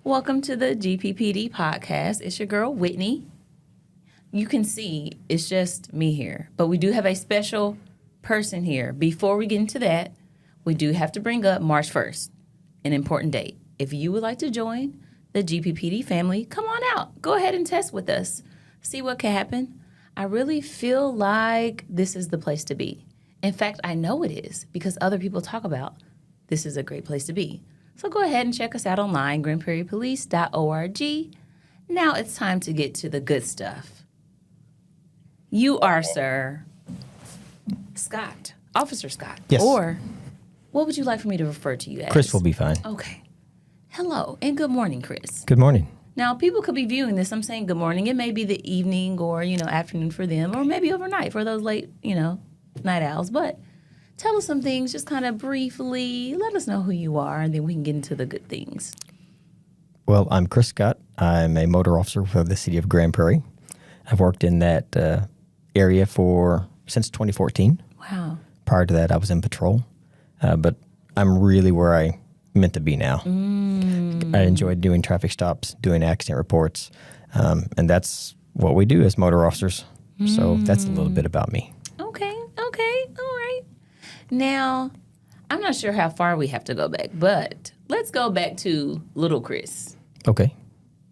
Welcome to the GPPD podcast. It's your girl, Whitney. You can see it's just me here, but we do have a special person here. Before we get into that, we do have to bring up March 1st, an important date. If you would like to join the GPPD family, come on out. Go ahead and test with us. See what can happen. I really feel like this is the place to be. In fact, I know it is because other people talk about this is a great place to be. So go ahead and check us out online, grandprairiepolice.org. Now it's time to get to the good stuff. You are, sir, Scott, Officer Scott. Yes. Or what would you like for me to refer to you as? Chris will be fine. Okay. Hello and good morning, Chris. Good morning. Now, people could be viewing this. I'm saying good morning. It may be the evening or, afternoon for them, or maybe overnight for those late, night owls. But tell us some things, just kind of briefly. Let us know who you are, and then we can get into the good things. Well, I'm Chris Scott. I'm a motor officer for the city of Grand Prairie. I've worked in that area since 2014. Wow. Prior to that, I was in patrol. But I'm really where I meant to be now. I enjoyed doing traffic stops, doing accident reports, and that's what we do as motor officers. So that's a little bit about me. Okay, all right. Now, I'm not sure how far we have to go back, but let's go back to Little Chris. Okay.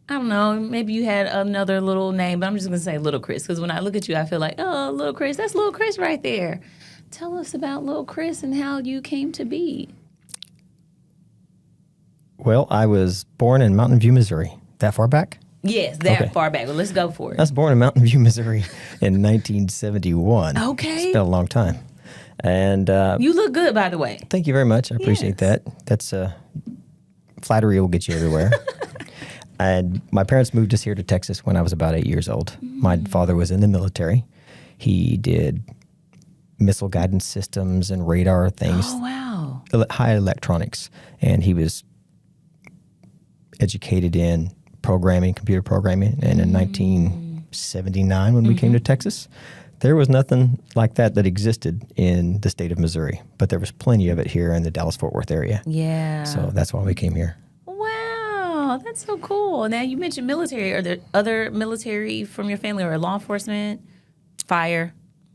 I don't know, maybe you had another little name, but I'm just going to say Little Chris, because when I look at you, I feel like, oh, Little Chris, that's Little Chris right there. Tell us about Little Chris and how you came to be. Well, I was born in Mountain View, Missouri. That far back? Yes, that far back. Well, let's go for it. I was born in Mountain View, Missouri in 1971. Okay. It's been a long time. And you look good, by the way. Thank you very much. I appreciate that. That's flattery will get you everywhere. And my parents moved us here to Texas when I was about 8 years old. My father was in the military. He did missile guidance systems and radar things. Oh, wow. High electronics. And he was educated in computer programming. And in 1979, when we came to Texas, there was nothing like that existed in the state of Missouri. But there was plenty of it here in the Dallas-Fort Worth area. Yeah. So that's why we came here. Wow, that's so cool. Now, you mentioned military. Are there other military from your family or law enforcement? Fire?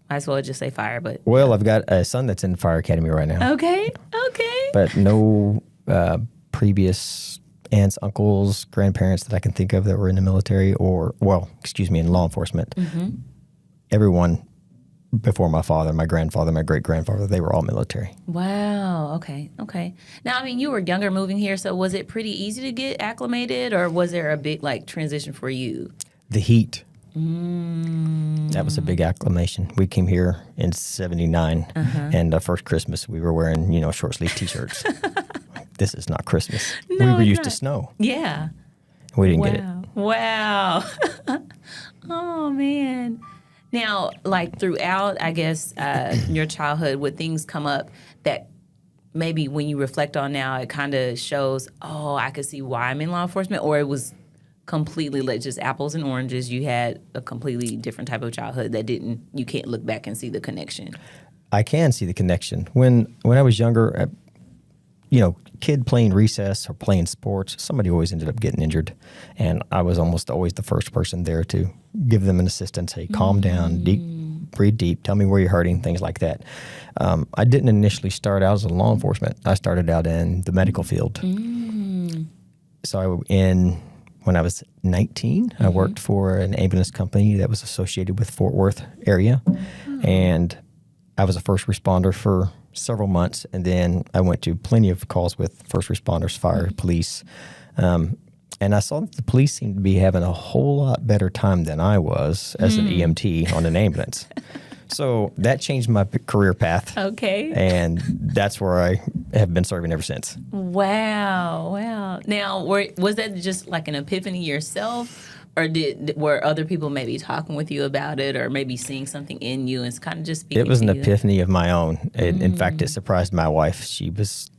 Might as well just say fire, but... Well, I've got a son that's in the fire academy right now. Okay. But no previous aunts, uncles, grandparents that I can think of that were in the military in law enforcement. Everyone before my father, my grandfather, my great-grandfather, they were all military. Wow. Okay. Now, you were younger moving here, so was it pretty easy to get acclimated, or was there a big, transition for you? The heat. That was a big acclimation. We came here in 79, and the first Christmas we were wearing, short-sleeve T-shirts. This is not Christmas. No, we were used not. to snow. Yeah. We didn't get it. Wow. Oh, man. Now, throughout, I guess, your childhood, would things come up that maybe when you reflect on now, it kind of shows, oh, I could see why I'm in law enforcement, or it was completely just apples and oranges? You had a completely different type of childhood that you can't look back and see the connection. I can see the connection. When I was younger, kid playing recess or playing sports, somebody always ended up getting injured. And I was almost always the first person there to give them an assistance. Hey, calm down, breathe deep, tell me where you're hurting, things like that. I didn't initially start out as a law enforcement. I started out in the medical field. So when I was 19, I worked for an ambulance company that was associated with Fort Worth area. And I was a first responder for several months, and then I went to plenty of calls with first responders, fire, police, and I saw that the police seemed to be having a whole lot better time than I was as an EMT on an ambulance. So that changed my career path. Okay. And that's where I have been serving ever since. Wow. Now, was that just like an epiphany yourself? Or were other people maybe talking with you about it, or maybe seeing something in you and it's kind of just speaking to you? It was an epiphany of my own. In fact, it surprised my wife. She was,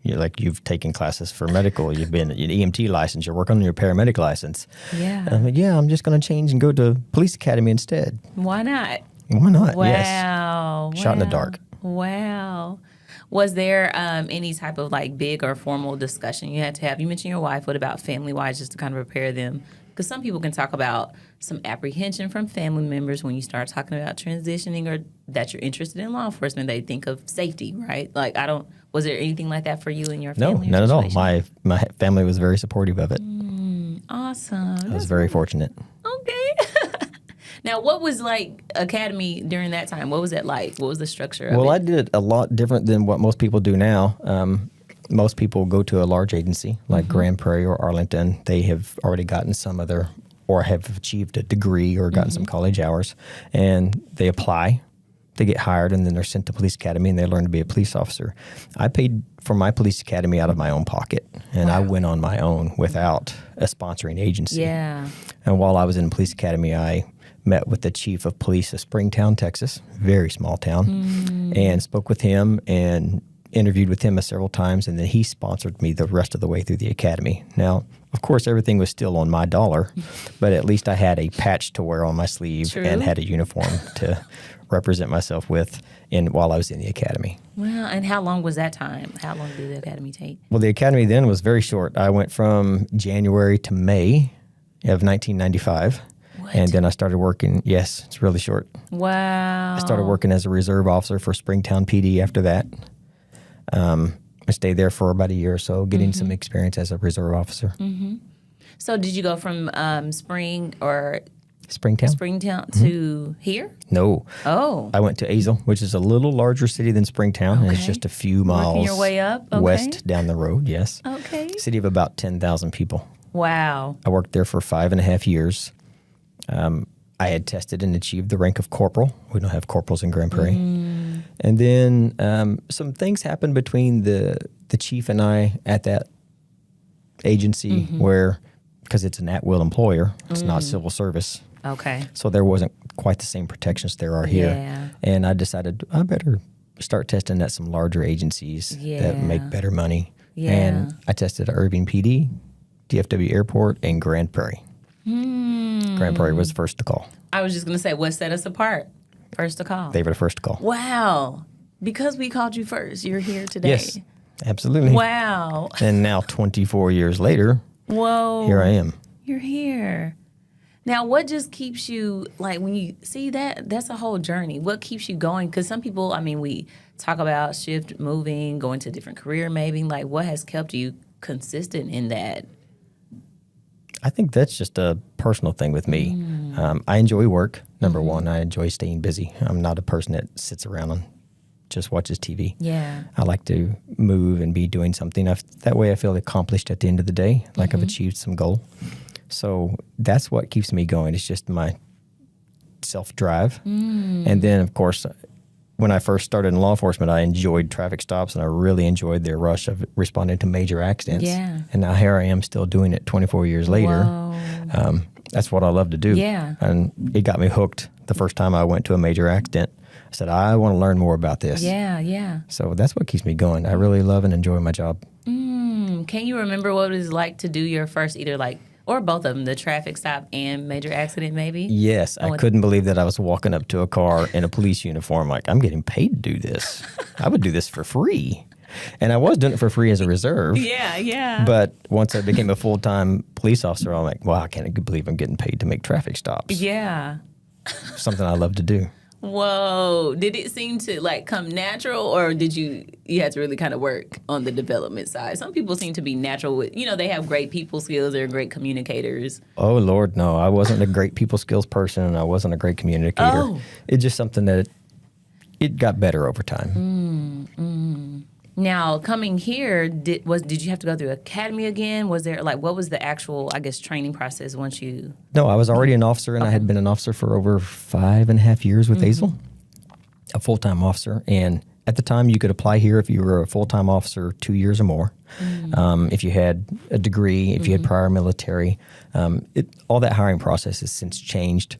you've taken classes for medical. You've been an EMT license. You're working on your paramedic license. Yeah. And I'm like, I'm just going to change and go to police academy instead. Why not? Why not? Wow. Yes. Shot in the dark. Wow. Was there any type of like big or formal discussion you had to have? You mentioned your wife. What about family-wise, just to kind of prepare them? Because some people can talk about some apprehension from family members when you start talking about transitioning or that you're interested in law enforcement. They think of safety, right? Like, was there anything like that for you and your No, family? not at all. My family was very supportive of it. Awesome. I was very fortunate. Okay. Now, what was like Academy during that time? What was it like? What was the structure of Well, it? I did it a lot different than what most people do now. Most people go to a large agency like Grand Prairie or Arlington. They have already gotten some other or have achieved a degree or gotten some college hours, and they apply. They get hired, and then they're sent to police academy, and they learn to be a police officer. I paid for my police academy out of my own pocket, and I went on my own without a sponsoring agency. Yeah. And while I was in police academy, I met with the chief of police of Springtown, Texas, very small town, and spoke with him and interviewed with him several times, and then he sponsored me the rest of the way through the academy. Now, of course, everything was still on my dollar, but at least I had a patch to wear on my sleeve True. and had a uniform to represent myself with while I was in the academy. Well, and how long was that time? How long did the academy take? Well, the academy then was very short. I went from January to May of 1995. What? And then I started working. Yes, it's really short. Wow. I started working as a reserve officer for Springtown PD after that. I stayed there for about a year or so, getting some experience as a reserve officer. So did you go from Springtown Springtown? to here? No. Oh. I went to Azle, which is a little larger city than Springtown, and it's Okay. just a few miles Working your way up? Okay. west down the road, yes. Okay. City of about 10,000 people. Wow. I worked there for 5.5 years. I had tested and achieved the rank of corporal. We don't have corporals in Grand Prairie. And then some things happened between the chief and I at that agency where, because it's an at-will employer, it's not civil service. Okay. So there wasn't quite the same protections there are here. Yeah. And I decided I better start testing at some larger agencies that Yeah. make better money. Yeah. And I tested at Irving PD, DFW Airport, and Grand Prairie. Grand Prairie was the first to call. I was just going to say, what set us apart? First to call. They were the first to call. Wow. Because we called you first, you're here today. Yes, absolutely. Wow. And now 24 years later, Whoa. here I am. You're here. Now, what just keeps you, like, when you see that's a whole journey. What keeps you going? Because some people, I mean, we talk about shift, moving, going to a different career maybe. Like, what has kept you consistent in that? I think that's just a personal thing with me. I enjoy work, number one. I enjoy staying busy. I'm not a person that sits around and just watches TV. Yeah. I like to move and be doing something. That way I feel accomplished at the end of the day, like I've achieved some goal. So that's what keeps me going. It's just my self-drive. And then, of course, when I first started in law enforcement, I enjoyed traffic stops, and I really enjoyed their rush of responding to major accidents. Yeah. And now here I am still doing it 24 years later. Whoa. That's what I love to do. Yeah. And it got me hooked the first time I went to a major accident. I said, I want to learn more about this. Yeah, yeah. So that's what keeps me going. I really love and enjoy my job. Can you remember what it was like to do your first, either like, or both of them, the traffic stop and major accident maybe? Yes, I couldn't believe that I was walking up to a car in a police uniform like, I'm getting paid to do this. I would do this for free. And I was doing it for free as a reserve. Yeah, yeah. But once I became a full-time police officer, I'm like, wow, I can't believe I'm getting paid to make traffic stops. Yeah. Something I love to do. Whoa. Did it seem to like come natural, or did you had to really kind of work on the development side? Some people seem to be natural with, they have great people skills, they're great communicators. Oh, Lord, no. I wasn't a great people skills person, and I wasn't a great communicator. Oh. It's just something that it got better over time. Now, coming here, did you have to go through academy again? Was there what was the actual, I guess, training process once you? No, I was already an officer, and I had been an officer for over 5.5 years with Azle, a full-time officer. And at the time, you could apply here if you were a full-time officer 2 years or more, if you had a degree, if you had prior military. All that hiring process has since changed.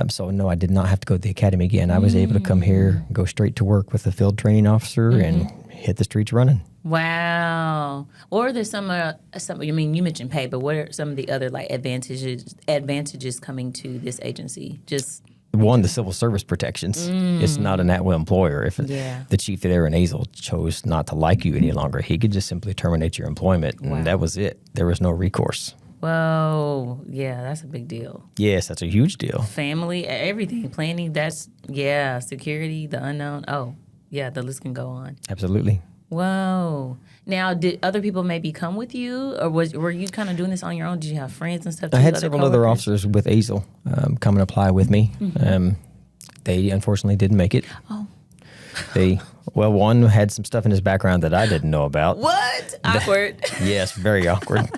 So, no, I did not have to go to the academy again. I was able to come here, go straight to work with a field training officer, and hit the streets running. Wow. Or there's some, I mean, you mentioned pay, but what are some of the other advantages coming to this agency? Just one, the civil service protections. It's not an at-will employer. If the chief there in Azle chose not to like you any longer, he could just simply terminate your employment, and that was it. There was no recourse. Whoa. Yeah, that's a big deal. Yes, that's a huge deal. Family, everything, planning, security, the unknown. Oh, yeah, the list can go on. Absolutely. Whoa. Now, did other people maybe come with you, or were you kind of doing this on your own? Did you have friends and stuff too? I had several other officers with Azle come and apply with me. They unfortunately didn't make it. Oh. One had some stuff in his background that I didn't know about. What? Awkward. Yes, very awkward.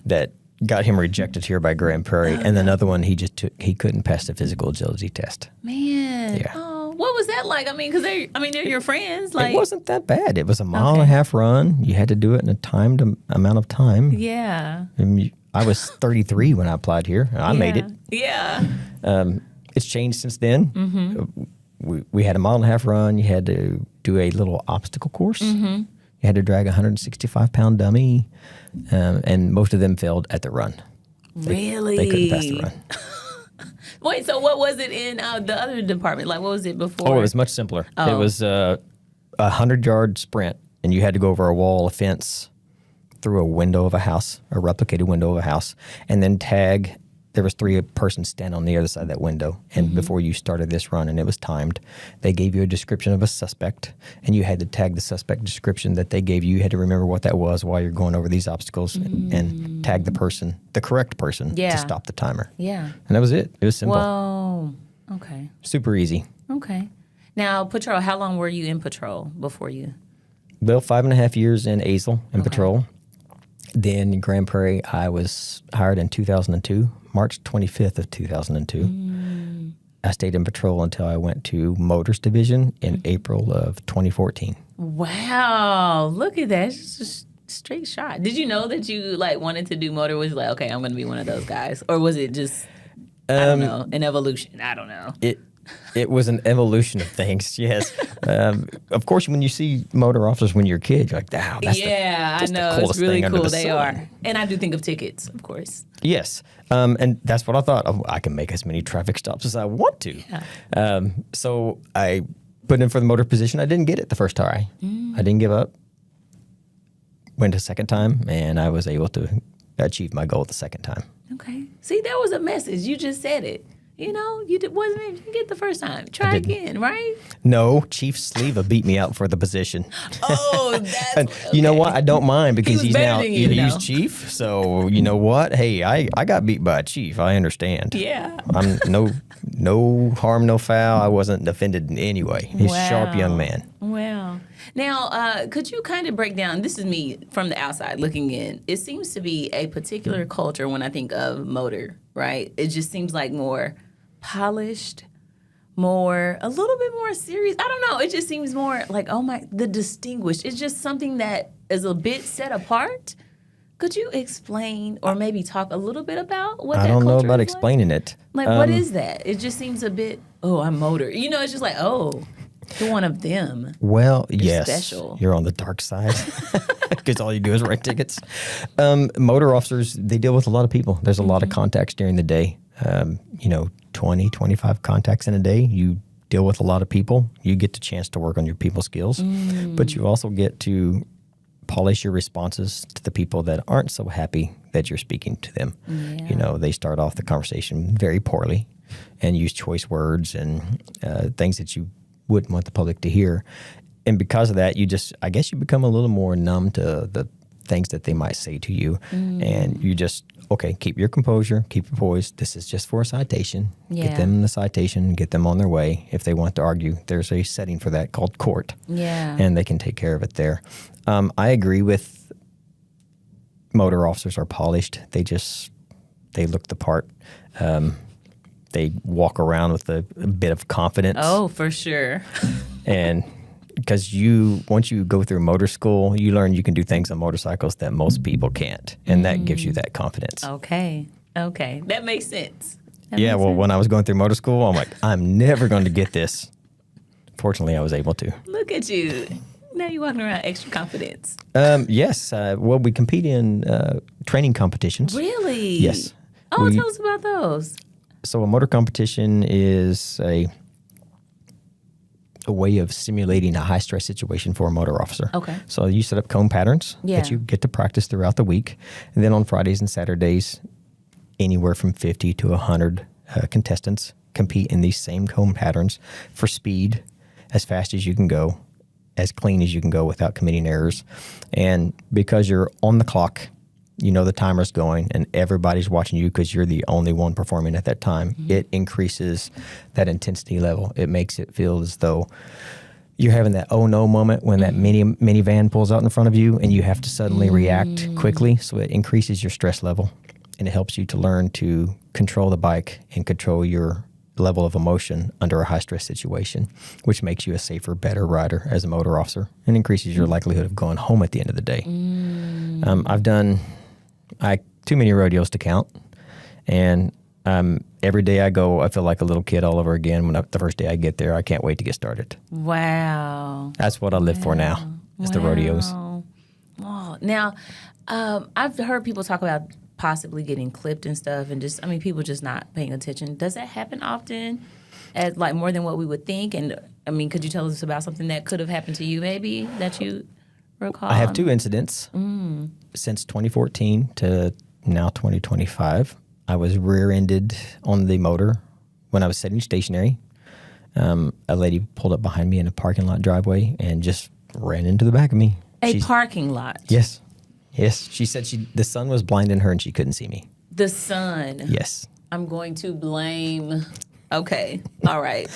That got him rejected here by Grand Prairie. And another one, he couldn't pass the physical agility test. Man. Yeah. Oh, what was that like? I mean, because they're your friends. Like, it wasn't that bad. It was a mile and a half run. You had to do it in a timed amount of time. Yeah. And I was 33 when I applied here. I made it. Yeah. It's changed since then. We had a mile and a half run. You had to do a little obstacle course. You had to drag a 165-pound dummy, and most of them failed at the run. Really? They couldn't pass the run. Wait, so what was it in the other department? Like, what was it before? Oh, it was much simpler. Oh. It was a 100-yard sprint, and you had to go over a wall, a fence, through a window of a house, a replicated window of a house, and then tag. There was 3 persons standing on the other side of that window. And before you started this run, and it was timed, they gave you a description of a suspect, and you had to tag the suspect description that they gave you. You had to remember what that was while you're going over these obstacles and tag the correct person to stop the timer. Yeah. And that was it. It was simple. Whoa. Okay. Super easy. Okay. Now, patrol, how long were you in patrol before you? Well, 5.5 years in Azle in patrol. Then in Grand Prairie, I was hired in 2002, March 25th of 2002. I stayed in patrol until I went to Motors Division in April of 2014. Wow. Look at that. It's just a straight shot. Did you know that you wanted to do motor? Was you like, okay, I'm going to be one of those guys? Or was it just, I don't know, an evolution? I don't know. It was an evolution of things, yes. Of course, when you see motor officers when you're a kid, you're like, wow, that's I know. It's really cool. They are. And I do think of tickets, of course. Yes. And that's what I thought. Oh, I can make as many traffic stops as I want to. Yeah. So I put in for the motor position. I didn't get it the first try. I didn't give up. Went a second time, and I was able to achieve my goal the second time. Okay. See, that was a message. You just said it. You know, you wasn't able to get the first time. Try again, right? No, Chief Sleva beat me out for the position. Oh, that's and okay. You know what? I don't mind because he's now he's chief. So you know what? Hey, I got beat by a chief. I understand. Yeah. I'm no harm, no foul. I wasn't offended in any way. He's a sharp young man. Wow. Now, could you kind of break down, this is me from the outside looking in, it seems to be a particular culture when I think of motor, right? It just seems like more polished, a little bit more serious. I don't know. It just seems more like, the distinguished. It's just something that is a bit set apart. Could you explain or maybe talk a little bit about what that culture is? I don't know about explaining it. Like, what is that? It just seems a bit, I'm motor. You know, it's just like, you're one of them. Well, You're yes. special. You're on the dark side because all you do is write tickets. Motor officers, they deal with a lot of people. There's a lot of contacts during the day. 20, 25 contacts in a day. You deal with a lot of people. You get the chance to work on your people skills, but you also get to polish your responses to the people that aren't so happy that you're speaking to them. Yeah. You know, they start off the conversation very poorly and use choice words and things that you wouldn't want the public to hear. And because of that, I guess you become a little more numb to the things that they might say to you. And you just, keep your composure, keep your poise. This is just for a citation. Yeah. Get them the citation, get them on their way. If they want to argue, there's a setting for that called court. Yeah. And they can take care of it there. I agree with motor officers are polished. They look the part. They walk around with a bit of confidence. Oh, for sure. And because once you go through motor school, you learn you can do things on motorcycles that most people can't. And that gives you that confidence. Okay. That makes sense. When I was going through motor school, I'm like, I'm never going to get this. Fortunately, I was able to. Look at you. Now you're walking around extra confidence. Yes. We compete in training competitions. Really? Yes. Oh, tell us about those. So a motor competition is a way of simulating a high stress situation for a motor officer. Okay. So you set up cone patterns Yeah. that you get to practice throughout the week. And then on Fridays and Saturdays, anywhere from 50 to 100 contestants compete in these same cone patterns for speed, as fast as you can go, as clean as you can go without committing errors. And because you're on the clock, you know the timer's going and everybody's watching you because you're the only one performing at that time, it increases that intensity level. It makes it feel as though you're having that oh no moment when that minivan pulls out in front of you and you have to suddenly react quickly. So it increases your stress level and it helps you to learn to control the bike and control your level of emotion under a high stress situation, which makes you a safer, better rider as a motor officer and increases your likelihood of going home at the end of the day. I've done too many rodeos to count, and every day I go, I feel like a little kid all over again. The first day I get there, I can't wait to get started. Wow. That's what I live for now, is the rodeos. Wow. Now, I've heard people talk about possibly getting clipped and stuff, and people just not paying attention. Does that happen often, as like more than what we would think? And could you tell us about something that could have happened to you, maybe that you recall? I have 2 incidents since 2014 to now 2025. I was rear-ended on the motor when I was sitting stationary. A lady pulled up behind me in a parking lot driveway and just ran into the back of me. Parking lot? Yes. Yes. She said the sun was blinding her and she couldn't see me. The sun? Yes. I'm going to blame... Okay. All right.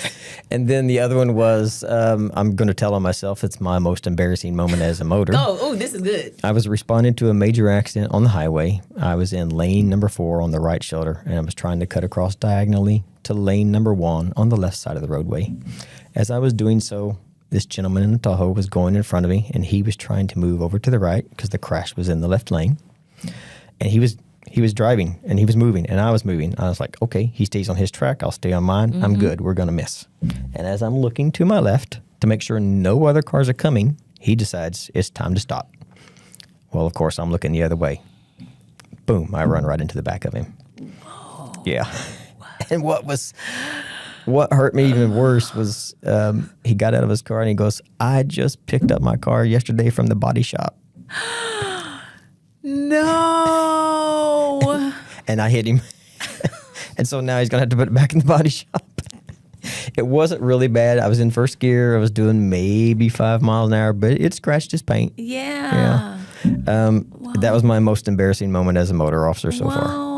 And then the other one was, I'm going to tell on myself, it's my most embarrassing moment as a motor. Oh, this is good. I was responding to a major accident on the highway. I was in lane number 4 on the right shoulder, and I was trying to cut across diagonally to lane number 1 on the left side of the roadway. As I was doing so, this gentleman in a Tahoe was going in front of me, and he was trying to move over to the right because the crash was in the left lane. And he was driving and he was moving and I was moving. I was like, okay, he stays on his track. I'll stay on mine. I'm good. We're going to miss. And as I'm looking to my left to make sure no other cars are coming, he decides it's time to stop. Well, of course, I'm looking the other way. Boom, I run right into the back of him. Whoa. Yeah. And what hurt me even worse was he got out of his car and he goes, I just picked up my car yesterday from the body shop. No. And I hit him. And so now he's going to have to put it back in the body shop. It wasn't really bad. I was in first gear. I was doing maybe 5 miles an hour, but it scratched his paint. Yeah. That was my most embarrassing moment as a motor officer so far.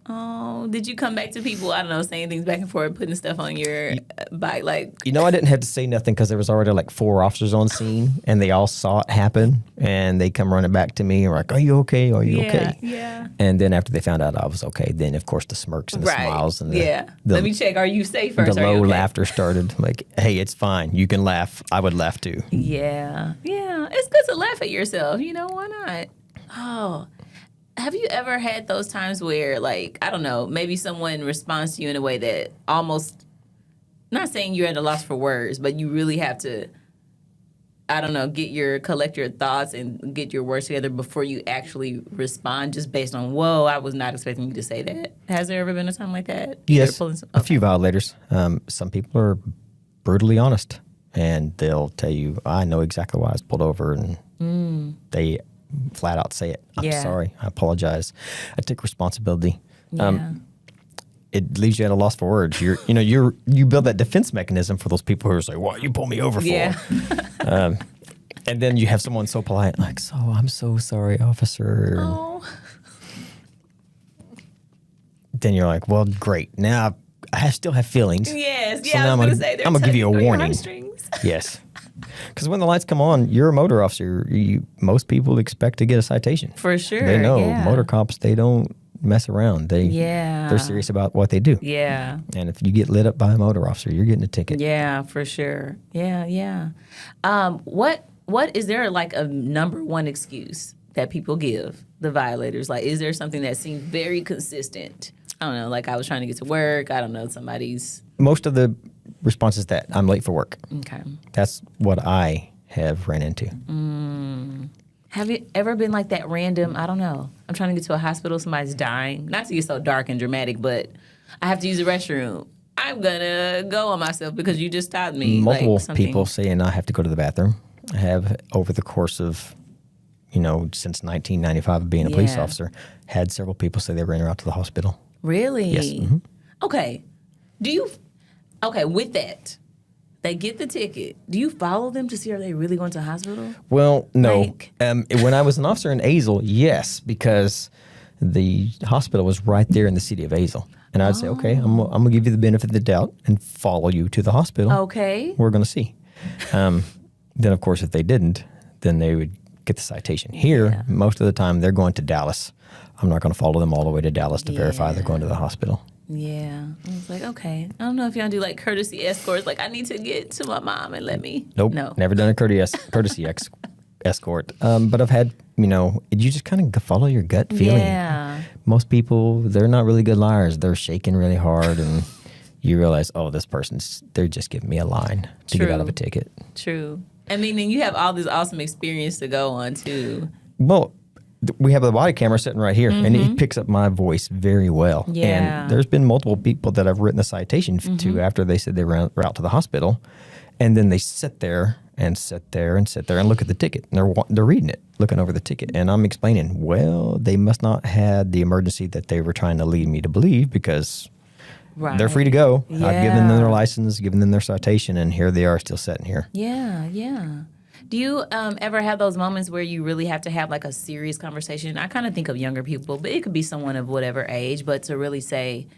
Oh, did you come back to people, I don't know, saying things back and forth, putting stuff on your bike? Like, I didn't have to say nothing because there was already like 4 officers on scene and they all saw it happen and they come running back to me and were like, are you okay? Are you okay? Yeah. And then after they found out I was okay, then of course the smirks and the smiles and the let me check. Are you safe first? The low laughter started. Like, hey, it's fine. You can laugh. I would laugh too. Yeah. It's good to laugh at yourself. Why not? Oh, have you ever had those times where, like, I don't know, maybe someone responds to you in a way that almost, not saying you're at a loss for words, but you really have to, I don't know, collect your thoughts and get your words together before you actually respond, just based on, whoa, I was not expecting you to say that. Has there ever been a time like that? Yes, a few violators. Some people are brutally honest, and they'll tell you, I know exactly why I was pulled over, and they flat out say it. I'm sorry. I apologize. I take responsibility. It leaves you at a loss for words. You build that defense mechanism for those people who are like, "What you pull me over for?" Yeah. And then you have someone so polite, like, "So I'm so sorry, officer." Oh. Then you're like, "Well, great. Now I still have feelings." Yes. So now I'm gonna give you a warning. Yes. Because when the lights come on, you're a motor officer. Most people expect to get a citation. For sure. They know motor cops, they don't mess around. They're serious about what they do. Yeah. And if you get lit up by a motor officer, you're getting a ticket. Yeah, for sure. Yeah. What is there like a number one excuse that people give the violators? Like, is there something that seems very consistent? I don't know, like I was trying to get to work. I don't know, Most of the response is that I'm late for work. Okay. That's what I have ran into. Have you ever been like that random, I don't know, I'm trying to get to a hospital, somebody's dying. Not to get so dark and dramatic, but I have to use the restroom. I'm going to go on myself because you just stopped me. Multiple like something. people saying I have to go to the bathroom. I have, over the course of, since 1995 of being a police Yeah. officer, had several people say they ran her out to the hospital. Really? Yes. Mm-hmm. Okay. With that, they get the ticket. Do you follow them to see are they really going to the hospital? Well, no. Like- When I was an officer in Azle, yes, because the hospital was right there in the city of Azle. And I'd say, okay, I'm going to give you the benefit of the doubt and follow you to the hospital. Okay. We're going to see. Then, of course, if they didn't, then they would get the citation. Here, most of the time, they're going to Dallas. I'm not going to follow them all the way to Dallas to verify they're going to the hospital. Yeah. I was like, okay. I don't know if y'all do like courtesy escorts. Like, I need to get to my mom and let me. Nope. No. Never done a courtesy escort. But I've had, you just kind of follow your gut feeling. Yeah. Most people, they're not really good liars. They're shaking really hard, and you realize, oh, they're just giving me a line to get out of a ticket. True. I mean, and you have all this awesome experience to go on, too. Well, we have a body camera sitting right here, and it picks up my voice very well. Yeah. And there's been multiple people that I've written a citation to after they said they were out to the hospital, and then they sit there and look at the ticket, and they're reading it, looking over the ticket, and I'm explaining, well, they must not had the emergency that they were trying to lead me to believe, because they're free to go. Yeah. I've given them their license, given them their citation, and here they are still sitting here. Yeah, yeah. Do you ever have those moments where you really have to have like a serious conversation? I kind of think of younger people, but it could be someone of whatever age, but to really say,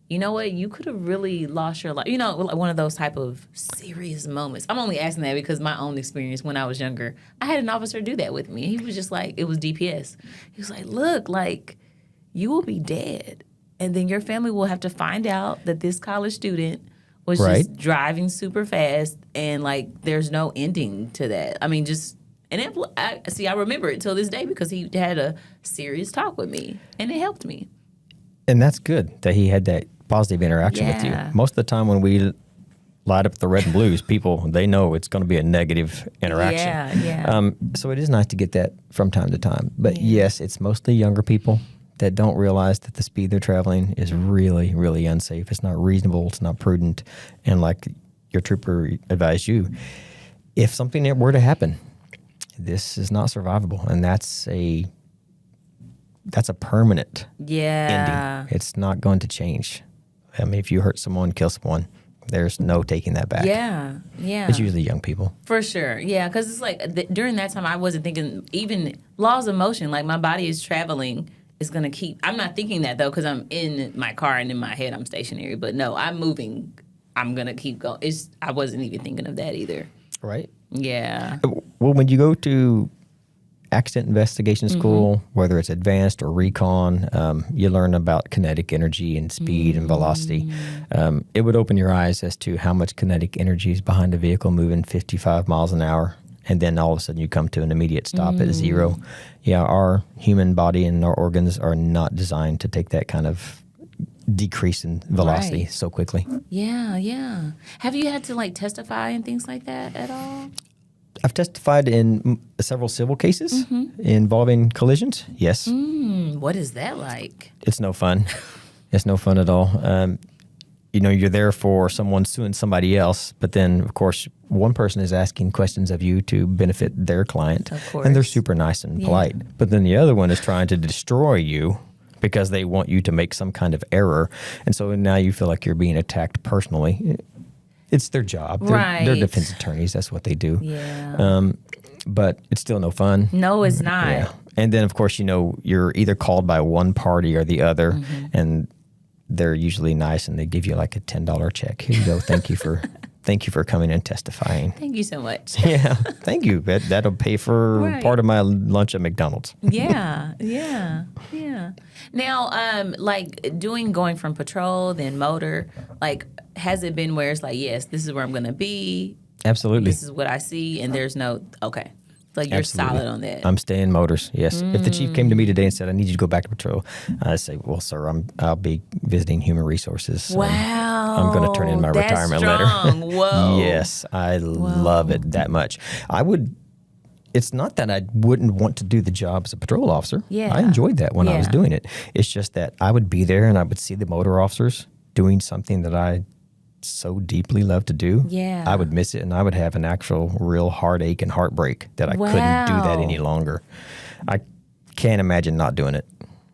you know what, you could have really lost your life. One of those type of serious moments. I'm only asking that because my own experience when I was younger, I had an officer do that with me. He was just like, it was DPS. He was like, look, like, you will be dead. And then your family will have to find out that this college student was just driving super fast, and like there's no ending to that. I mean, I remember it till this day because he had a serious talk with me, and it helped me. And that's good that he had that positive interaction with you. Yeah. Most of the time when we light up the red and blues, people, they know it's going to be a negative interaction. Yeah. So it is nice to get that from time to time. But yes, it's mostly younger people that don't realize that the speed they're traveling is really, really unsafe. It's not reasonable. It's not prudent. And like your trooper advised you, if something were to happen, this is not survivable. And that's a permanent ending. It's not going to change. I mean, if you hurt someone, kill someone, there's no taking that back. Yeah. It's usually young people. For sure. Yeah, because it's like during that time I wasn't thinking even laws of motion, like my body is traveling. Is going to keep, I'm not thinking that though, because I'm in my car and in my head I'm stationary, but no, I'm moving. I'm going to keep going. I wasn't even thinking of that either. Right. Yeah. Well, when you go to accident investigation school, whether it's advanced or recon, you learn about kinetic energy and speed and velocity. It would open your eyes as to how much kinetic energy is behind a vehicle moving 55 miles an hour. And then all of a sudden you come to an immediate stop at zero. Yeah, our human body and our organs are not designed to take that kind of decrease in velocity so quickly. Yeah, yeah. Have you had to like testify and things like that at all? I've testified in several civil cases involving collisions. Yes. What is that like? It's no fun. It's no fun at all. You're there for someone suing somebody else, but then, of course, one person is asking questions of you to benefit their client. Of course. And they're super nice and polite. But then the other one is trying to destroy you because they want you to make some kind of error. And so now you feel like you're being attacked personally. It's their job. They're defense attorneys. That's what they do. Yeah. But it's still no fun. No, it's not. Yeah. And then, of course, you're either called by one party or the other, and they're usually nice, and they give you like a $10 check. Here you go. Thank you for coming and testifying. Thank you so much. Yeah, thank you. That'll pay for part of my lunch at McDonald's. Yeah. Now, going from patrol, then motor, like, has it been where it's like, yes, this is where I'm going to be. Absolutely. This is what I see, and there's no, okay. Like, you're solid on that. I'm staying motors, yes. If the chief came to me today and said, I need you to go back to patrol, I'd say, well, sir, I'll be visiting human resources. Wow. I'm going to turn in my retirement letter. Whoa. Yes, I love it that much. I would, it's not that I wouldn't want to do the job as a patrol officer. Yeah. I enjoyed that when I was Yeah. doing it. It's just that I would be there and I would see the motor officers doing something that I so deeply love to do. Yeah. I would miss it, and I would have an actual real heartache and heartbreak that I couldn't do that any longer. I can't imagine not doing it.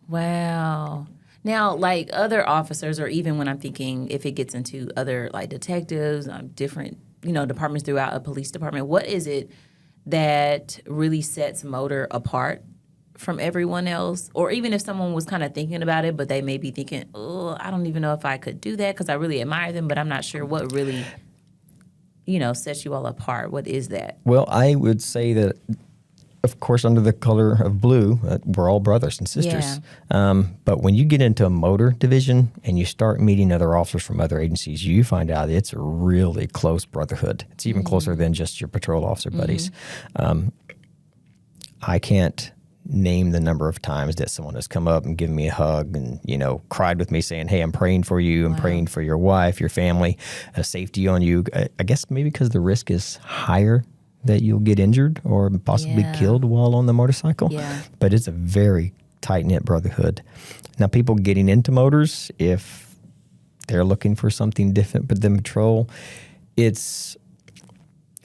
Wow. Now, like other officers, or even when I'm thinking if it gets into other like detectives, different, departments throughout a police department, what is it that really sets motor apart from everyone else? Or even if someone was kind of thinking about it, but they may be thinking, oh, I don't even know if I could do that because I really admire them, but I'm not sure what really, sets you all apart. What is that? Well, I would say that, of course, under the color of blue, we're all brothers and sisters. Yeah. But when you get into a motor division and you start meeting other officers from other agencies, you find out it's a really close brotherhood. It's even closer than just your patrol officer buddies. I can't name the number of times that someone has come up and given me a hug and, cried with me saying, hey, I'm praying for you. I'm praying for your wife, your family, safety on you. I guess maybe because the risk is higher that you'll get injured or possibly killed while on the motorcycle. Yeah. But it's a very tight-knit brotherhood. Now, people getting into motors, if they're looking for something different but than patrol, it's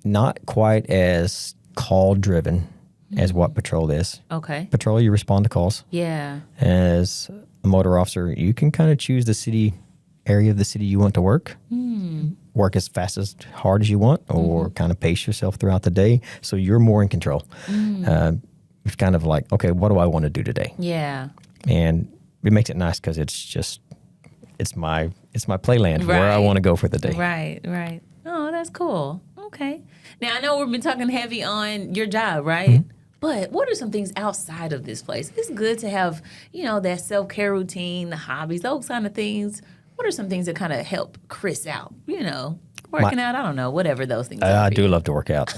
not quite as call-driven as what patrol is. Okay. Patrol, you respond to calls. Yeah. As a motor officer, you can kind of choose the area of the city you want to work. Work as fast as hard as you want, or kind of pace yourself throughout the day, so you're more in control. It's kind of like, okay, what do I want to do today? Yeah. And it makes it nice because it's my playland where I want to go for the day. Right. Oh, that's cool. Okay. Now I know we've been talking heavy on your job, right? But what are some things outside of this place? It's good to have, that self-care routine, the hobbies, those kind of things. What are some things that kind of help Chris out? Working out, I don't know, whatever those things are. I do love to work out.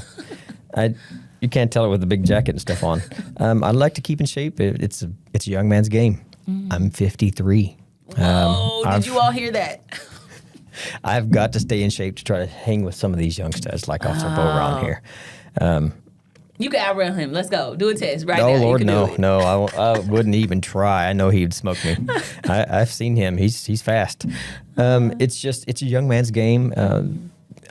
You can't tell it with the big jacket and stuff on. I like to keep in shape. It's a young man's game. I'm 53. Whoa, did you all hear that? I've got to stay in shape to try to hang with some of these youngsters like Officer Bo around here. You can outrun him. Let's go. Do a test right Oh, now. Lord, You can no, do it. no. I wouldn't even try. I know he'd smoke me. I've seen him. He's fast. It's a young man's game.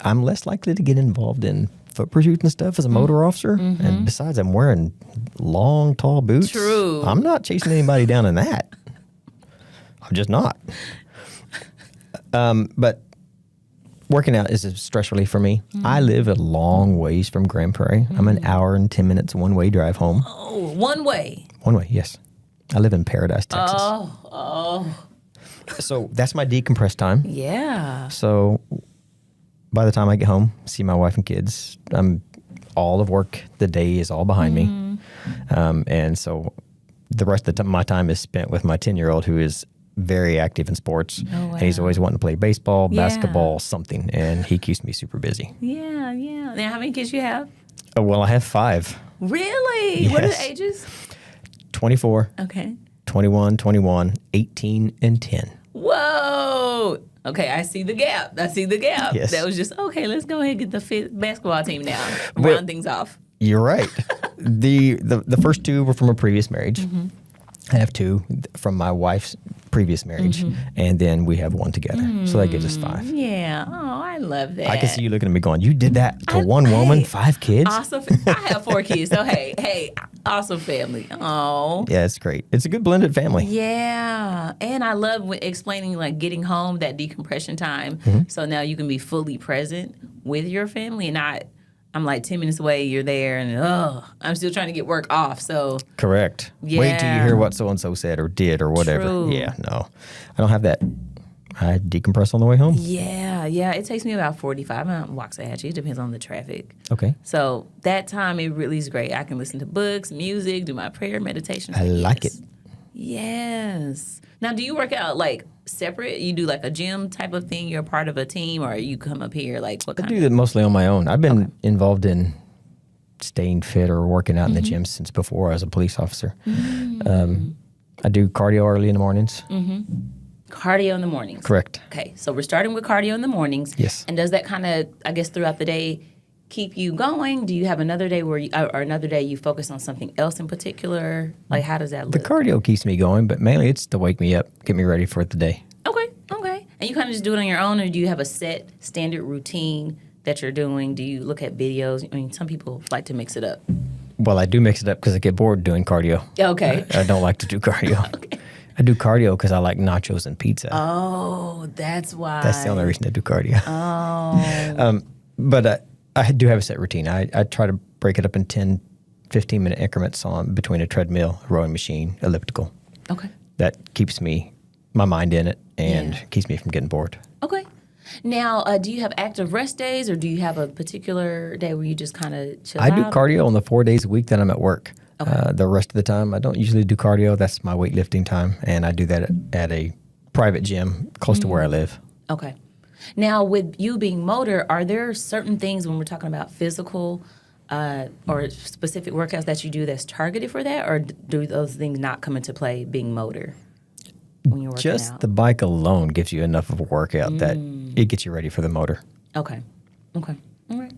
I'm less likely to get involved in foot pursuits and stuff as a motor officer. And besides, I'm wearing long, tall boots. True. I'm not chasing anybody down in that. I'm just not. But working out is a stress relief for me. I live a long ways from Grand Prairie. I'm an hour and 10 minutes one-way drive home. Oh, one way. One way, yes. I live in Paradise, Texas. Oh. So that's my decompress time. Yeah. So by the time I get home, see my wife and kids, all of work, the day is all behind me. And so the rest of my time is spent with my 10-year-old who is very active in sports. Oh, wow. And he's always wanting to play baseball, Yeah. basketball, something. And he keeps me super busy. Yeah. Now, how many kids you have? Well, I have 5. Really? What are the Yes. ages? 24, Okay. 21, 18, and 10. Whoa. Okay, I see the gap. Yes. That was just, okay, let's go ahead and get the basketball team now. Well- Round things off. You're right. The first 2 were from a previous marriage. I have 2 from my wife's previous marriage, and then we have 1 together. So that gives us 5. Yeah. Oh, I love that. I can see you looking at me going, you did that to one woman, 5 kids? Awesome. I have 4 kids, so hey, awesome family. Oh. Yeah, it's great. It's a good blended family. Yeah. And I love explaining like getting home, that decompression time. So now you can be fully present with your family and not, I'm like 10 minutes away, you're there, and I'm still trying to get work off. So Correct. Yeah. Wait till you hear what so-and-so said or did or whatever. True. Yeah, no. I don't have that. I decompress on the way home. yeah, it takes me about 45 minutes. Waxahachie, it depends on the traffic. Okay. So that time, it really is great. I can listen to books, music, do my prayer, meditation. I like it. Yes. Now, do you work out like separate? You do like a gym type of thing? You're a part of a team, or you come up here like what I kind do that mostly on my own. I've been involved in staying fit or working out in the gym since before I was a police officer. I do cardio early in the mornings. Cardio in the mornings. Correct. Okay, so we're starting with cardio in the mornings. Yes. And does that kind of, I guess, throughout the day, keep you going? Do you have another day where or another day you focus on something else in particular? Like, how does that The look? cardio keeps me going, but mainly it's to wake me up, get me ready for the day. Okay. And you kind of just do it on your own, or do you have a set standard routine that you're doing? Do you look at videos? I mean, some people like to mix it up. Well, I do mix it up because I get bored doing cardio. Okay. I don't like to do cardio. Okay. I do cardio because I like nachos and pizza. Oh, that's why. That's the only reason I do cardio. Oh. But I do have a set routine. I try to break it up in 10, 15-minute increments on between a treadmill, a rowing machine, elliptical. Okay. That keeps my mind in it and Yeah. keeps me from getting bored. Okay. Now, do you have active rest days, or do you have a particular day where you just kind of chill I out? do cardio on the 4 days a week that I'm at work. Okay. The rest of the time, I don't usually do cardio. That's my weightlifting time, and I do that at a private gym close to where I live. Okay. Now, with you being motor, are there certain things when we're talking about physical or specific workouts that you do that's targeted for that, or do those things not come into play being motor when you're working Just out? the bike alone gives you enough of a workout that it gets you ready for the motor. Okay. All right.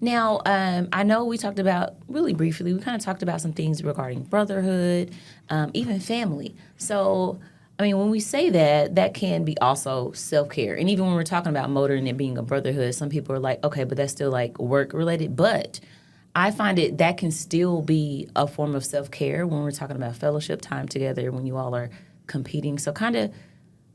Now, I know we talked about, really briefly, we kind of talked about some things regarding brotherhood, even family. So, I mean, when we say that, that can be also self-care. And even when we're talking about motor and it being a brotherhood, some people are like, okay, but that's still like work-related. But I find that can still be a form of self-care when we're talking about fellowship time together, when you all are competing. So kind of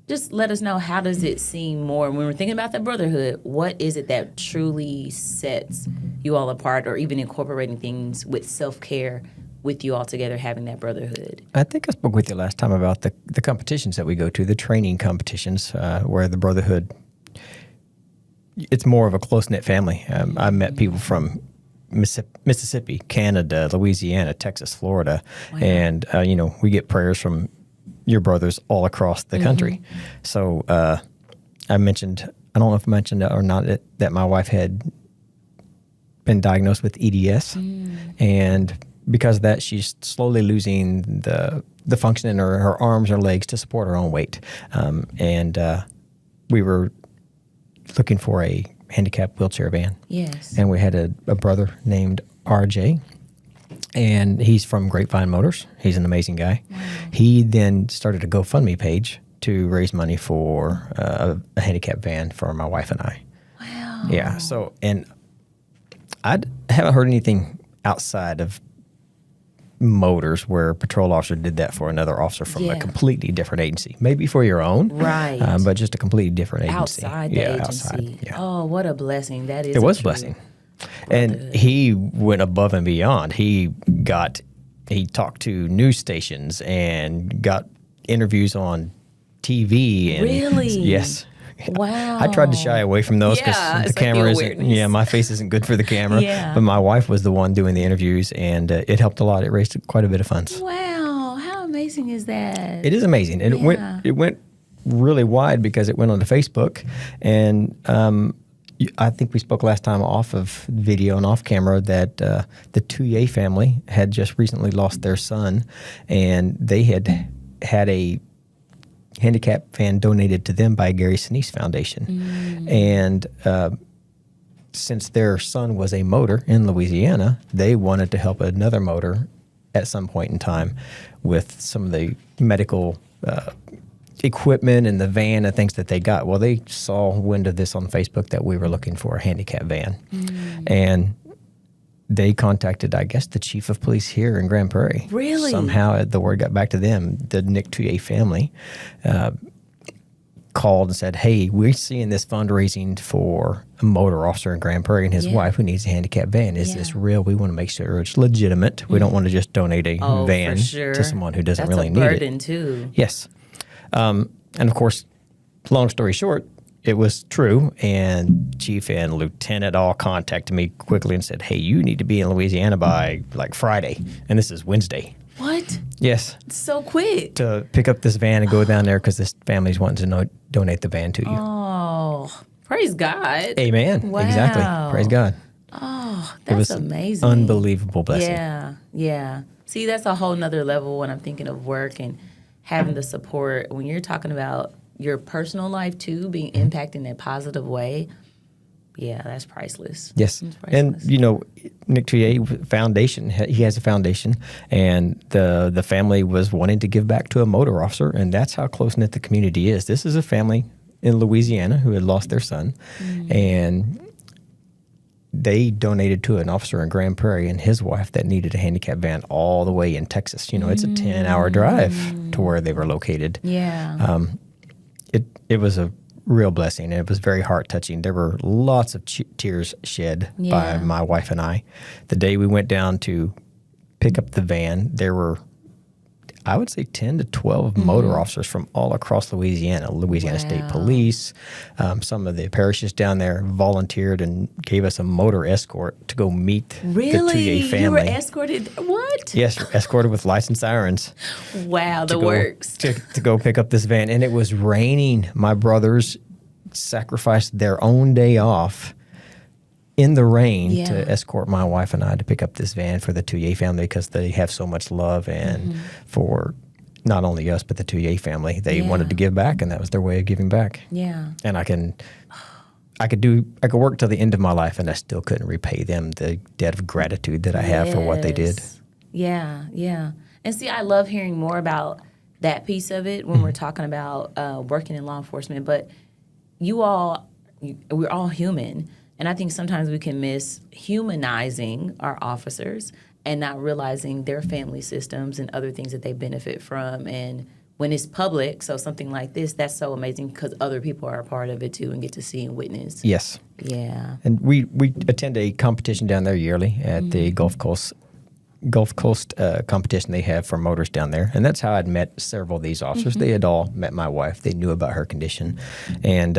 just let us know, how does it seem more when we're thinking about that brotherhood? What is it that truly sets you all apart, or even incorporating things with self-care with you all together, having that brotherhood? I think I spoke with you last time about the competitions that we go to, the training competitions, where the brotherhood, it's more of a close-knit family. I met people from Mississippi, Canada, Louisiana, Texas, Florida, and, we get prayers from your brothers all across the country. So I mentioned, I don't know if I mentioned it or not, that my wife had been diagnosed with EDS, and because of that, she's slowly losing the function in her arms or legs to support her own weight. And we were looking for a handicapped wheelchair van. Yes. And we had a brother named RJ, and he's from Grapevine Motors. He's an amazing guy. Wow. He then started a GoFundMe page to raise money for a handicapped van for my wife and I. Wow. Yeah. So, and I haven't heard anything outside of motors where a patrol officer did that for another officer from a completely different agency. Maybe for your own. Right. But just a completely different agency. Outside the agency. Outside, yeah. Oh, what a blessing. That is It was a blessing. And he went above and beyond. He talked to news stations and got interviews on TV. And Really? Yes. Wow. I tried to shy away from those because the camera isn't. Yeah, my face isn't good for the camera. Yeah. But my wife was the one doing the interviews, and it helped a lot. It raised quite a bit of funds. Wow, how amazing is that? It is amazing, and it went really wide because it went onto Facebook, and I think we spoke last time off of video and off camera that the Touye family had just recently lost their son, and they had a handicap van donated to them by Gary Sinise Foundation. And since their son was a motor in Louisiana, they wanted to help another motor at some point in time with some of the medical equipment and the van and things that they got. Well, they saw wind of this on Facebook that we were looking for a handicap van. And they contacted, I guess, the chief of police here in Grand Prairie. Really? Somehow the word got back to them. The Nick Touye family called and said, hey, we're seeing this fundraising for a motor officer in Grand Prairie and his wife who needs a handicap van. Is this real? We want to make sure it's legitimate. We don't want to just donate a van to someone who doesn't really need it. That's a burden, too. Yes. And, of course, long story short, it was true, and Chief and Lieutenant all contacted me quickly and said, hey, you need to be in Louisiana by, like, Friday, and this is Wednesday. What? Yes. So quick. To pick up this van and go down there because this family's wanting to donate the van to you. Oh, praise God. Amen. Wow. Exactly. Praise God. Oh, It was that's amazing. an unbelievable blessing. Yeah. See, that's a whole nother level when I'm thinking of work and having the support. When you're talking about your personal life, too, being impacted in a positive way, Yeah, that's priceless. Yes. It's And, priceless. Nick Touye Foundation, he has a foundation, and the family was wanting to give back to a motor officer, and that's how close-knit the community is. This is a family in Louisiana who had lost their son, and they donated to an officer in Grand Prairie and his wife that needed a handicap van all the way in Texas. It's a 10-hour drive to where they were located. Yeah. It was a real blessing, and it was very heart-touching. There were lots of tears shed by Yeah. my wife and I. The day we went down to pick up the van, there were, I would say, 10 to 12 motor officers from all across Louisiana State Wow. Police. Some of the parishes down there volunteered and gave us a motor escort to go meet the Really? Touye family. You were escorted? What? Yes, escorted with licensed sirens Wow, the to go, works. to go pick up this van. And it was raining. My brothers sacrificed their own day off in the rain Yeah. to escort my wife and I to pick up this van for the Touye family, because they have so much love, and for not only us but the Touye family. They Yeah. wanted to give back, and that was their way of giving back. Yeah. And I could work till the end of my life, and I still couldn't repay them the debt of gratitude that I have for what they did. Yes. Yeah, yeah. And see, I love hearing more about that piece of it when we're talking about working in law enforcement. But we're all human. And I think sometimes we can miss humanizing our officers and not realizing their family systems and other things that they benefit from. And when it's public, so something like this, that's so amazing because other people are a part of it too and get to see and witness. Yes. Yeah. And we attend a competition down there yearly at the Gulf Coast competition they have for motors down there. And that's how I'd met several of these officers. They had all met my wife. They knew about her condition. And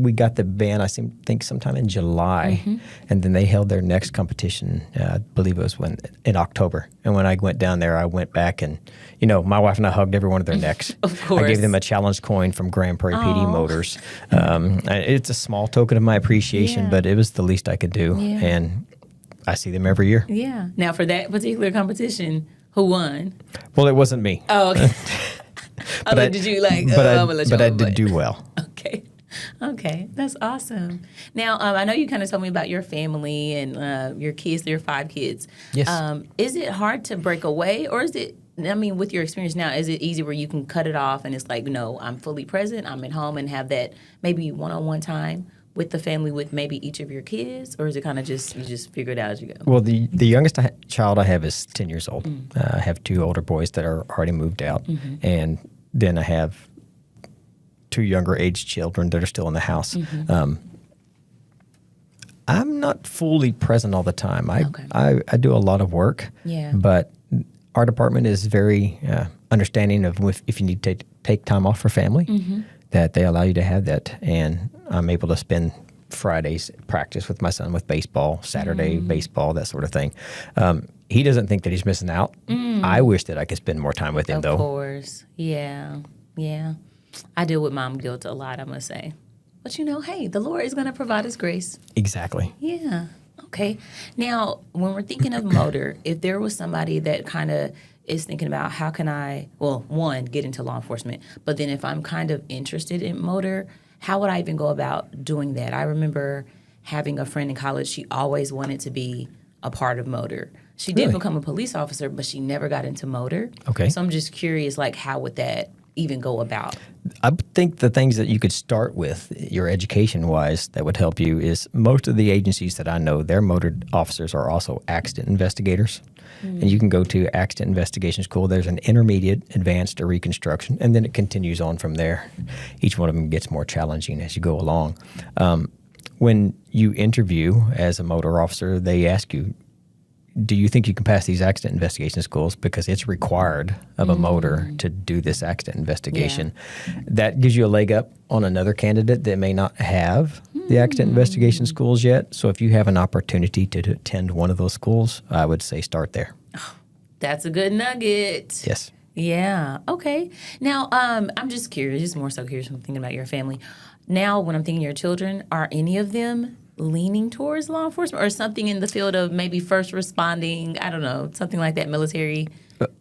we got the van, I think sometime in July. And then they held their next competition, I believe it was in October. And when I went down there, I went back and, my wife and I hugged every one of their necks. Of course. I gave them a challenge coin from Grand Prairie PD Motors. It's a small token of my appreciation, Yeah. but it was the least I could do. Yeah. And I see them every year. Yeah. Now, for that particular competition, who won? Well, it wasn't me. Oh, okay. But did you like? But I'm gonna let you I know, did do well. Okay. Okay, that's awesome. Now, I know you kind of told me about your family and your kids. There are 5 kids. Yes. Is it hard to break away, or is it? I mean, with your experience now, is it easy where you can cut it off and it's like, no, I'm fully present. I'm at home and have that maybe one-on-one time with the family with maybe each of your kids, or is it kind of just you just figure it out as you go? Well, the youngest child I have is 10 years old. I have 2 older boys that are already moved out, and then I have 2 younger age children that are still in the house. I'm not fully present all the time. I do a lot of work, Yeah. but our department is very understanding of if you need to take time off for family, that they allow you to have that. And I'm able to spend Fridays practice with my son with baseball, Saturday baseball, that sort of thing. He doesn't think that he's missing out. I wish that I could spend more time with him, though. Of course. Yeah. Yeah. I deal with mom guilt a lot, I must say. But hey, the Lord is going to provide His grace. Exactly. Yeah. Okay. Now, when we're thinking of motor, if there was somebody that kind of is thinking about how can I, well, one, get into law enforcement, but then if I'm kind of interested in motor, how would I even go about doing that? I remember having a friend in college, she always wanted to be a part of motor. She did Really? become a police officer, but she never got into motor. Okay. So I'm just curious, like, how would that even go about? I think the things that you could start with, your education-wise, that would help you is most of the agencies that I know, their motor officers are also accident investigators. And you can go to accident investigation school. There's an intermediate, advanced, or reconstruction, and then it continues on from there. Each one of them gets more challenging as you go along. When you interview as a motor officer, they ask you, do you think you can pass these accident investigation schools? Because it's required of a motor to do this accident investigation. That gives you a leg up on another candidate that may not have the accident investigation schools yet. So if you have an opportunity to attend one of those schools, I would say start there. That's a good nugget. Yes. Yeah. Okay. Now, I'm just curious, just more so curious when thinking about your family. Now, when I'm thinking your children, are any of them leaning towards law enforcement or something in the field of maybe first responding? I don't know, something like that, military?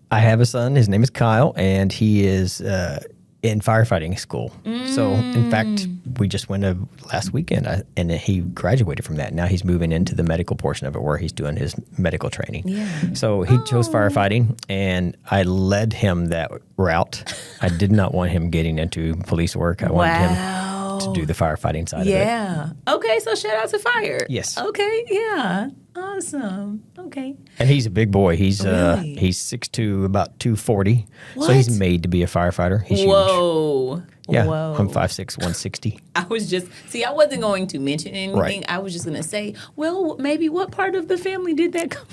I have a son. His name is Kyle, and he is in firefighting school. So, in fact, we just went last weekend, and he graduated from that. Now he's moving into the medical portion of it, where he's doing his medical training. Yeah. So he chose firefighting, and I led him that route. I did not want him getting into police work. I wanted him to do the firefighting side of it. Yeah. Okay, so shout out to fire. Yes. Okay, yeah. Awesome. Okay. And he's a big boy. He's Really? he's 6'2", about 240. So What? he's made to be a firefighter. He's huge. Whoa. Yeah, Whoa. I'm 5'6", 160. I wasn't going to mention anything. Right. I was just going to say, well, maybe what part of the family did that come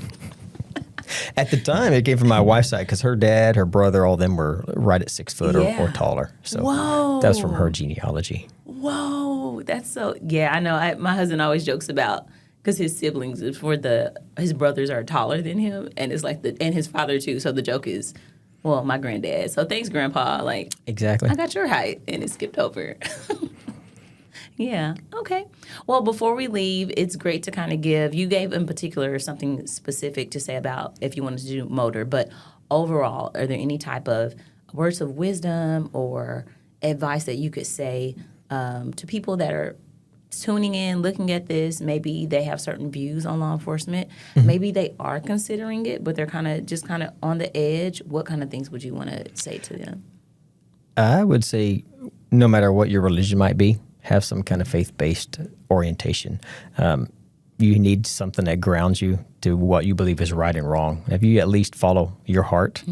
At the time, it came from my wife's side because her dad, her brother, all of them were right at 6 foot Yeah. or taller. So Whoa. that was from her genealogy. Whoa, that's so, yeah, I know. My husband always jokes about, because his siblings, his brothers are taller than him, and it's like and his father too. So the joke is, well, my granddad. So thanks, Grandpa. Like, Exactly. I got your height, and it skipped over. Yeah. Okay. Well, before we leave, it's great to kind of you gave in particular something specific to say about if you wanted to do motor, but overall, are there any type of words of wisdom or advice that you could say to people that are tuning in, looking at this? Maybe they have certain views on law enforcement. Mm-hmm. Maybe they are considering it, but they're kind of on the edge. What kind of things would you want to say to them? I would say no matter what your religion might be, have some kind of faith-based orientation. You need something that grounds you to what you believe is right and wrong. If you at least follow your heart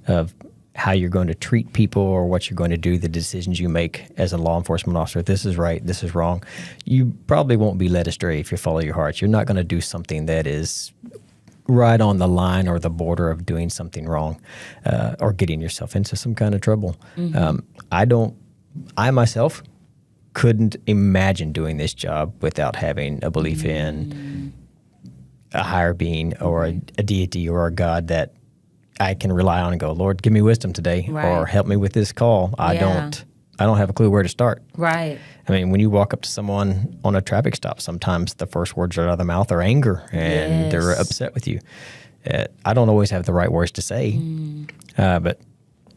of how you're going to treat people or what you're going to do, the decisions you make as a law enforcement officer, this is right, this is wrong, you probably won't be led astray if you follow your heart. You're not going to do something that is right on the line or the border of doing something wrong or getting yourself into some kind of trouble. I myself couldn't imagine doing this job without having a belief in a higher being or a deity or a God that I can rely on and go, Lord, give me wisdom today, Right. or help me with this call. I don't have a clue where to start. Right. I mean, when you walk up to someone on a traffic stop, sometimes the first words out of their mouth are anger, and they're upset with you. I don't always have the right words to say, but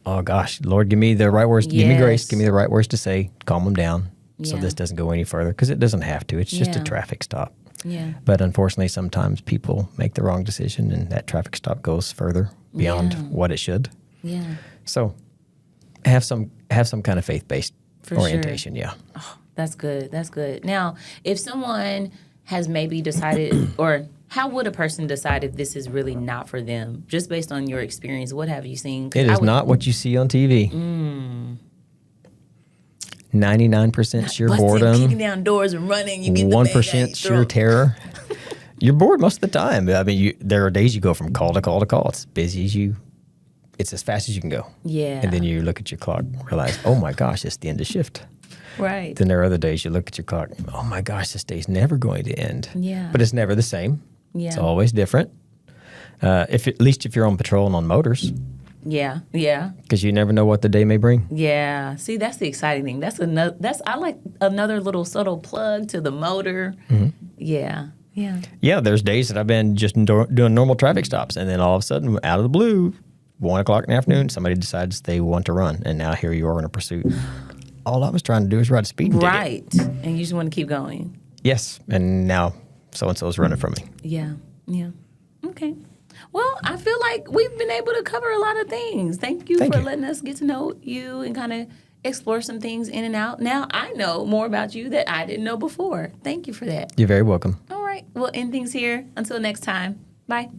oh gosh, Lord, give me the right words. Give me grace. Give me the right words to say. Calm them down so this doesn't go any further, because it doesn't have to. It's just a traffic stop. Yeah. But unfortunately, sometimes people make the wrong decision, and that traffic stop goes further beyond what it should. Yeah. So have some kind of faith-based orientation. Sure. Yeah. Oh, that's good. That's good. Now, if someone has maybe decided, or how would a person decide if this is really not for them? Just based on your experience, what have you seen? 'Cause It is not what you see on TV. 99% sheer busting, boredom. kicking down doors and running. You get the 1% sheer terror. You're bored most of the time. I mean, there are days you go from call to call to call. It's as busy as it's as fast as you can go. Yeah. And then you look at your clock and realize, oh my gosh, it's the end of shift. Right. Then there are other days you look at your clock, oh my gosh, this day's never going to end. Yeah. But it's never the same. Yeah. It's always different. At least if you're on patrol and on motors, Yeah. Yeah. because you never know what the day may bring. Yeah. See, that's the exciting thing. I like another little subtle plug to the motor. Yeah. Yeah. Yeah, there's days that I've been just doing normal traffic stops, and then all of a sudden, out of the blue, 1 o'clock in the afternoon, somebody decides they want to run, and now here you are in a pursuit. All I was trying to do is write a speeding ticket. Right. And you just want to keep going. Yes, and now so-and-so is running from me. Yeah. Yeah. Okay. Well, I feel like we've been able to cover a lot of things. Thank you for letting us get to know you and kind of explore some things in and out. Now I know more about you that I didn't know before. Thank you for that. You're very welcome. All right. We'll end things here. Until next time. Bye.